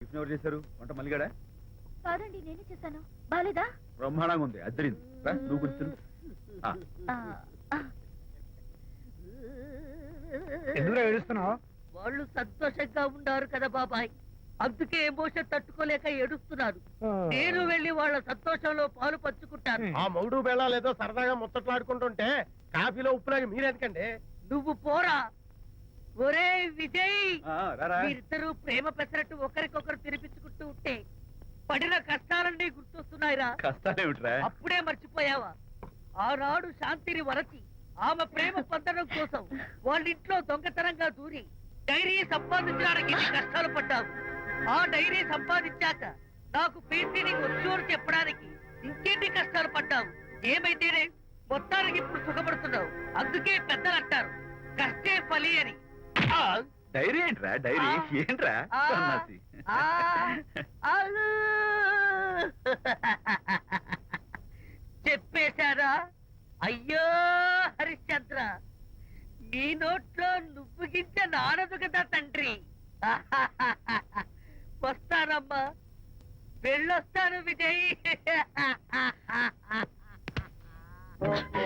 Tiffin ఎవరు చేశారు? వంట మల్లిగాడా? కాదండి, నేనే చేశాను. బాలేదా? బ్రహ్మాండంగా ఉంది, అద్దరింది. రా, నువ్వు కూర్చుని ఎందుకు ఏడుస్తున్నావు? వాళ్ళు సంతోషంగా ఉన్నారు కదా బాబాయ్, అందుకే ఎమోషన్ తట్టుకోలేక ఏడుస్తున్నారు. నేను వెళ్ళి వాళ్ళ సంతోషంలో పాలు పంచుకుంటాను. ఆ మౌడు బెళ్ళాలు ఏదో సరదాగా ముచ్చట్లాడుకుంటుంటే కాఫీలో ఉప్పులాగా మీరెందుకండి? నువ్వు పోరా. ఒరే విజయ్, రారా. మీరిద్దరూ ప్రేమ పెసరట్టు ఒకరికొకరు తినిపించుకుంటూ ఉంటే పడిన కష్టాలన్నీ గుర్తొస్తున్నాయిరా. కష్టాలేమిట్రా? అప్పుడే మర్చిపోయావా? ఆనాడు శాంతిని వరచి ఆమె ప్రేమ పొందడం కోసం వాళ్ళ ఇంట్లో దొంగతనంగా దూరి డైరీ సంపాదించడానికి ఎన్ని కష్టాలు పడ్డావు. ఆ డైరీ సంపాదించాక నాకు పీసీని వచ్చోరు చెప్పడానికి ఇంకెన్ని కష్టాలు పడ్డావు. ఏమైతేనే మొత్తానికి ఇప్పుడు సుఖపడుతున్నావు. అందుకే పెద్దలు అంటారు కష్టే ఫలి అని. డైరీ ఏంట్రా? డైరీ ఏంట్రా? సన్నాసి. చెప్పేశారా? అయ్యో హరిశ్చంద్ర, నీ నోట్లో నువ్వు గింజ నానదు కదా తండ్రి. వస్తానమ్మా, వెళ్ళొస్తాను విజయ్.